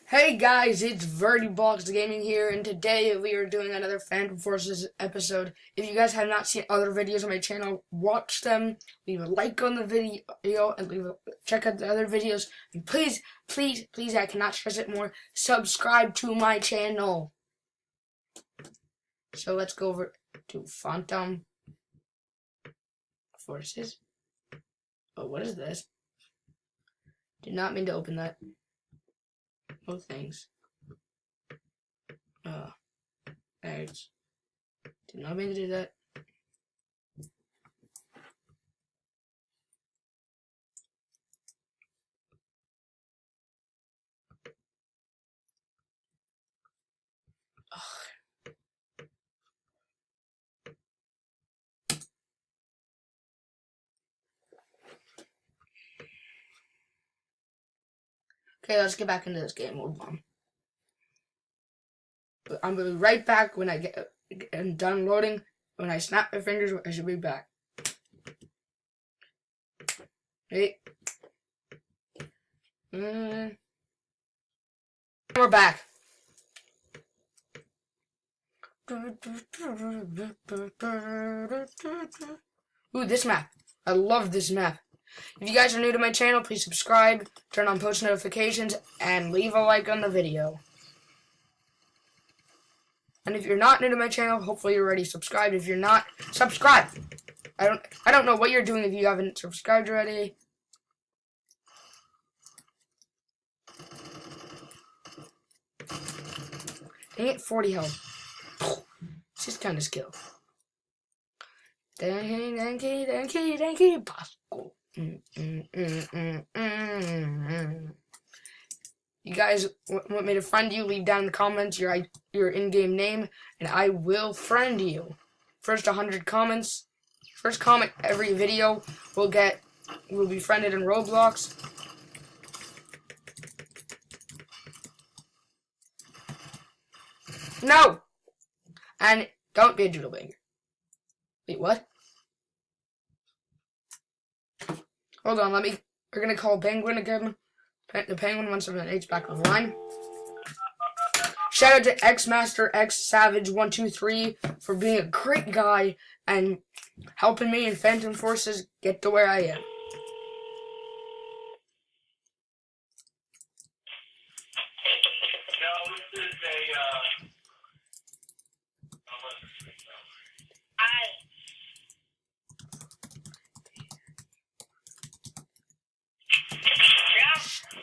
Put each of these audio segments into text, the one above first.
Hey guys, it's VertiBox Gaming here, and today we are doing another Phantom Forces episode. If you guys have not seen other videos on my channel, watch them, leave a like on the video, and check out the other videos. And please, I cannot stress it more, subscribe to my channel. So let's go over to Phantom Forces. Oh, what is this? Did not mean to open that. Oh, things. Eggs. Did not mean to do that. Okay, let's get back into this game. Hold on. I'm gonna be right back when I get done loading. When I snap my fingers, I should be back. Hey. We're back. Ooh, this map. I love this map. If you guys are new to my channel, please subscribe, turn on post notifications, and leave a like on the video. And if you're not new to my channel, hopefully you're already subscribed. If you're not, subscribe. I don't know what you're doing if you haven't subscribed already. Dang it, 40 health. It's just kind of skill. Thank you, Pascal. You guys want me to friend you? Leave down in the comments your in-game name, and I will friend you. First 100 comments, first comment every video will be friended in Roblox. No, and don't be a doodle banger. Wait, what? Hold on, we're gonna call Penguin again. The Penguin wants an H back online. Shout out to X-Master X Savage 123 for being a great guy and helping me in Phantom Forces get to where I am.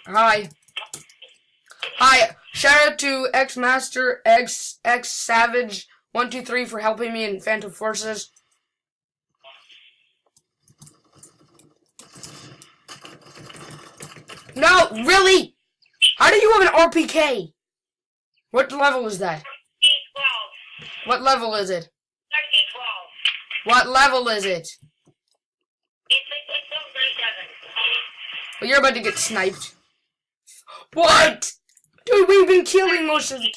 Hi. Hi. Shout out to X-Master X Savage 123 for helping me in Phantom Forces. No, really? How do you have an RPK? What level is that? 12. What level is it? 12. What level is it? It's 37. Well, you're about to get sniped. What? Dude, we've been killing most of the...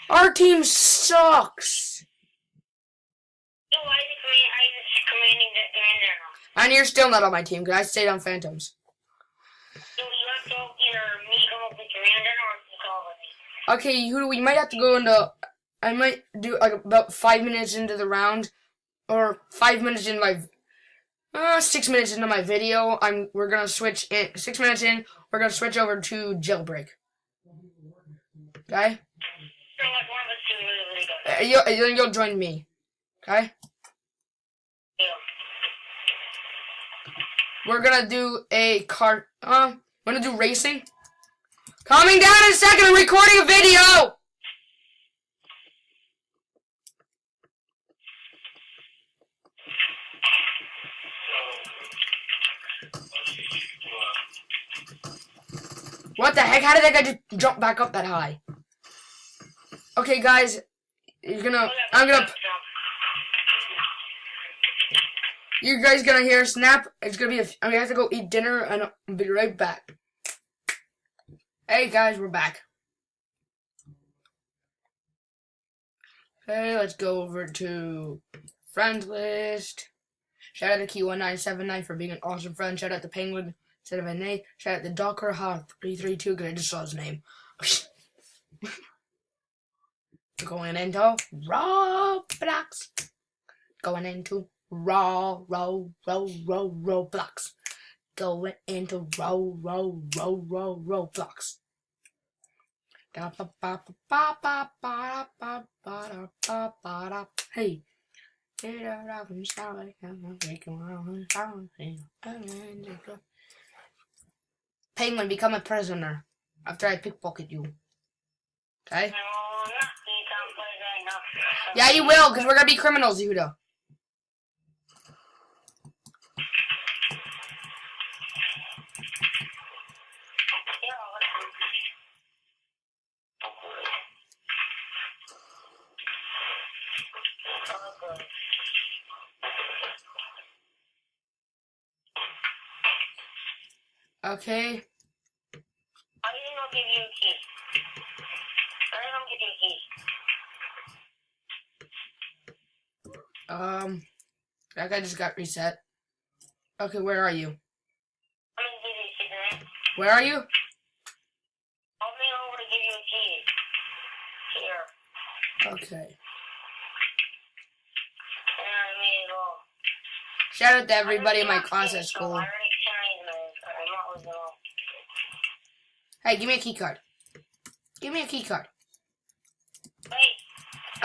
Our team sucks. So I was commanding the commander now. And you're still not on my team, because I stayed on Phantoms. So you have to either me come up with commander or you call with me. Okay, we might have to go into... I might do like about 5 minutes into the round. Or 5 minutes in my... 6 minutes into my video. We're gonna switch in. 6 minutes in, we're gonna switch over to Jailbreak. Okay? So like one of us do really good. You'll join me. Okay? Yeah. We're gonna do a we're gonna do racing. Coming down in a second, I'm recording a video! What the heck? How did that guy just jump back up that high? Okay, guys, you guys gonna hear a snap. It's gonna be I'm gonna have to go eat dinner, and I'll be right back. Hey guys, we're back. Okay, let's go over to friend list. Shout out to Key1979 for being an awesome friend. Shout out to Penguin instead of an A. Shout out to Docker Hot 332 because I just saw his name. Going into Roblox. Going into Roblox. Going into Roblox. Hey. Penguin, become a prisoner after I pickpocket you. Okay? Yeah, you will, because we're gonna be criminals, Yehuda. Okay. I didn't give you a key. I didn't give you a key. That guy just got reset. Okay, where are you? I'm gonna give you a cigarette. Where are you? I'll be over to give you a key. Here. Okay. And me as well. Shout out to everybody in my class at school. I already signed them. I'm not with them. Hey, give me a key card. Give me a key card. Wait.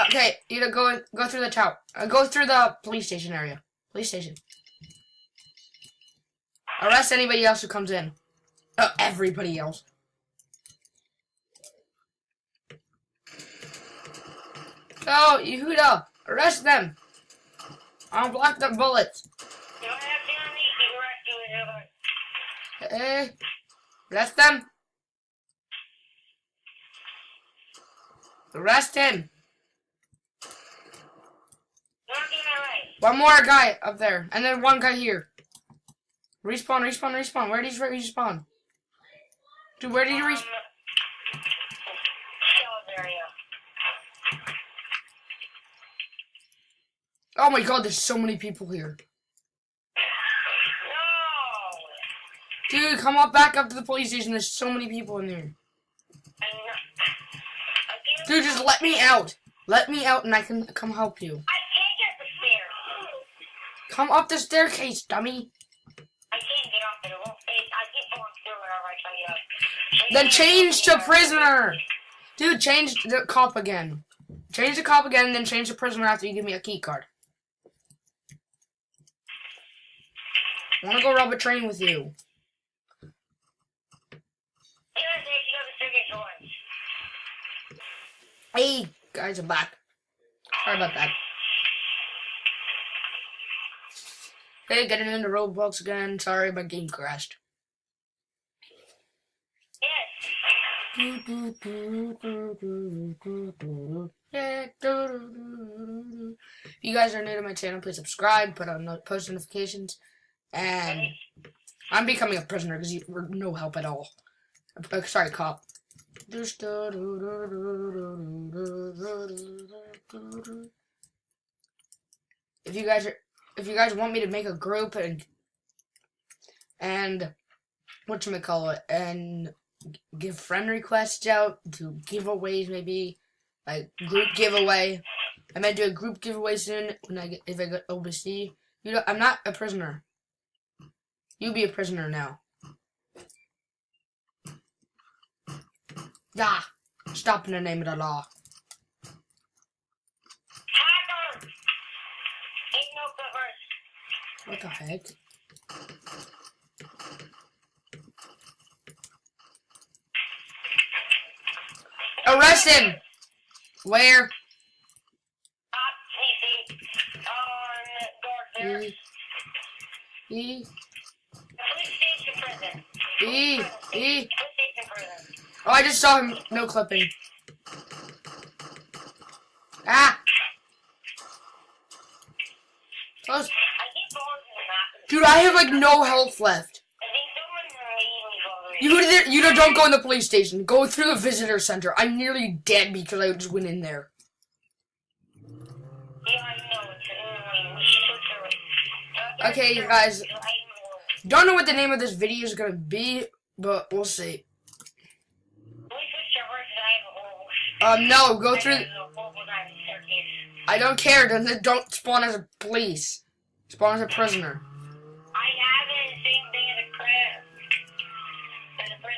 Okay, you go through the tower. Go through the police station area. Police station. Arrest anybody else who comes in. Everybody else. Oh, Yehuda, arrest them. I'll block the bullets. You don't have to me. You arrest Hey, arrest them. Arrest him. One more guy up there, and then one guy here. Respawn. Where did he respawn? Dude, where did he respawn? Oh my god, there's so many people here. No. Dude, come up back up to the police station. There's so many people in there. Dude, just let me out. Let me out and I can come help you. I can't get the stairs. Come up the staircase, dummy. I can't get up there. I keep going through whenever I try to get up. Then change to prisoner. Dude, change the cop again. Change the cop again, and then change to prisoner after you give me a key card. I want to go rob a train with you. Hey, guys, I'm back. Sorry about that. Hey, getting into Roblox again. Sorry, my game crashed. Yes. If you guys are new to my channel, please subscribe, put on post notifications, and I'm becoming a prisoner because you were no help at all. Sorry, cop. If you guys want me to make a group and whatchamacallit, and give friend requests out, do giveaways maybe, like group giveaway. I might do a group giveaway soon if I get OBC. I'm not a prisoner. You be a prisoner now. Yeah, stop in the name of the law. What the heck? Arrest him! Where? Oh, I just saw him. No clipping. Ah! Close. Dude, I have like no health left. You don't go in the police station. Go through the visitor center. I'm nearly dead because I just went in there. Yeah, I know. Okay, you guys. Don't know what the name of this video is gonna be, but we'll see. No, go through. I don't care. Don't spawn as a police. Spawn as a prisoner. I have it. Same thing as a crib. As a prison.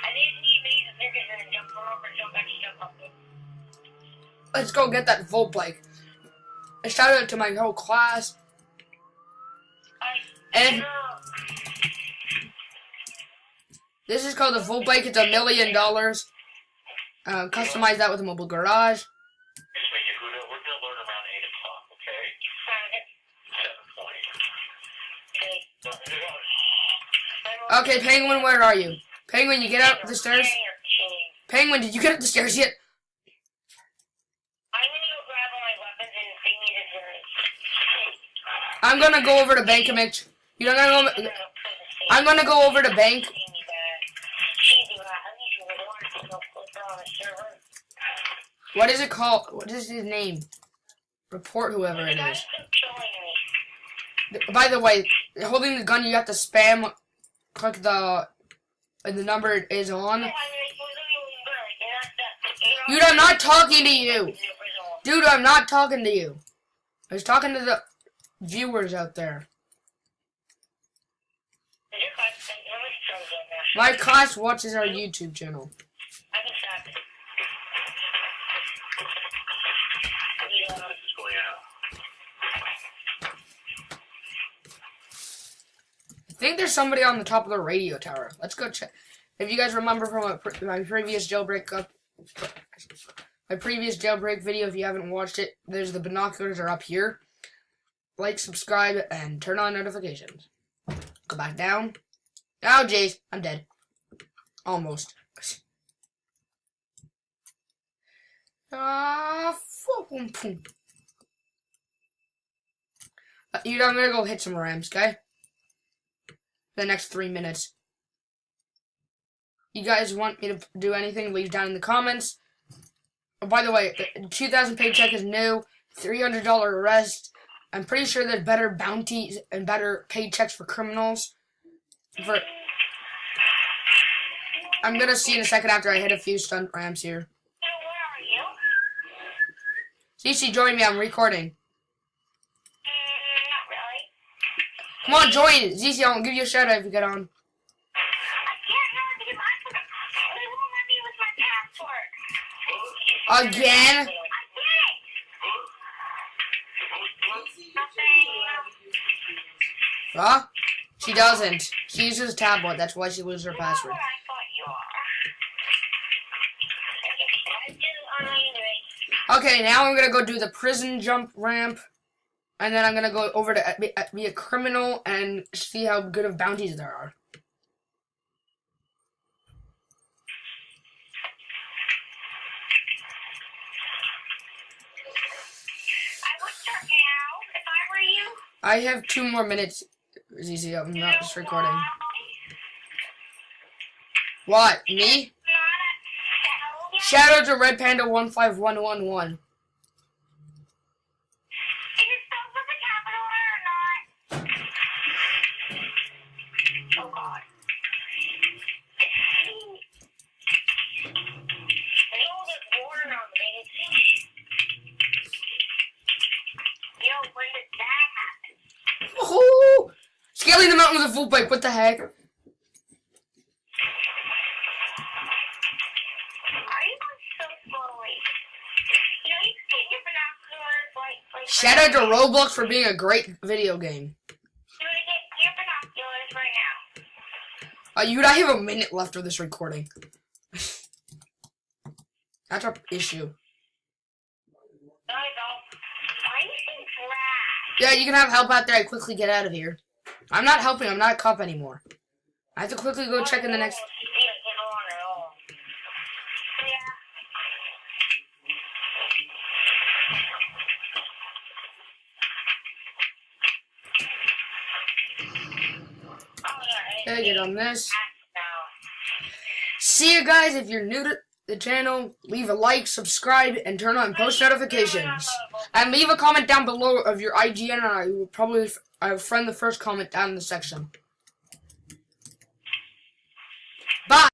I didn't need to use a circus and jump over, jump back, jump up. Let's go get that volt bike. I shouted out to my whole class. And this is called the volt bike. It's $1 million. Customize that with a mobile garage. We're gonna learn around 8 o'clock, okay? Okay, Penguin, where are you? Penguin, you get up the stairs? Penguin, did you get up the stairs yet? I'm gonna go grab all my weapons and thingy to I'm gonna go over to bank and make. You don't gonna go. I'm gonna go over to bank. What is it called? What is his name? Report whoever it is. By the way, holding the gun, you have to spam. Click and the number is on. Dude, I'm not talking to you. Dude, I'm not talking to you. I was talking to the viewers out there. My class watches our YouTube channel. I think there's somebody on the top of the radio tower. Let's go check. If you guys remember from my previous jailbreak video, if you haven't watched it, there's the binoculars are up here. Like, subscribe, and turn on notifications. Go back down. Oh, jeez, I'm dead. Almost. I'm gonna go hit some ramps, okay? The next 3 minutes. You guys want me to do anything, leave down in the comments. Oh, by the way, the 2,000 paycheck is new. $300 arrest. I'm pretty sure there's better bounties and better paychecks for criminals. I'm gonna see in a second after I hit a few stunt ramps here. CC, join me. I'm recording. Come on, join. ZC, I'll give you a shout out if you get on. Again? Huh? She doesn't. She uses a tablet. That's why she loses her password. Okay, now I'm gonna go do the prison jump ramp. And then I'm gonna go over to be a criminal and see how good of bounties there are. I would start now if I were you. I have 2 more minutes, ZZ. I'm not just recording. What? Me? Shout out to Red Panda 15111. Oh God. Yo, when did that happen? Woohoo! Scaling the mountain with a full bike, what the heck? Are you going so slowly? You know, you can get your binoculars like Shout out to Roblox for being a great video game. I have a minute left of this recording. That's our issue. Yeah, you can have help out there. I quickly get out of here. I'm not helping. I'm not a cop anymore. I have to quickly go check in the next... Okay, get on this. See you guys. If you're new to the channel, leave a like, subscribe, and turn on post notifications. And leave a comment down below of your IGN, and I will probably friend the first comment down in the section. Bye!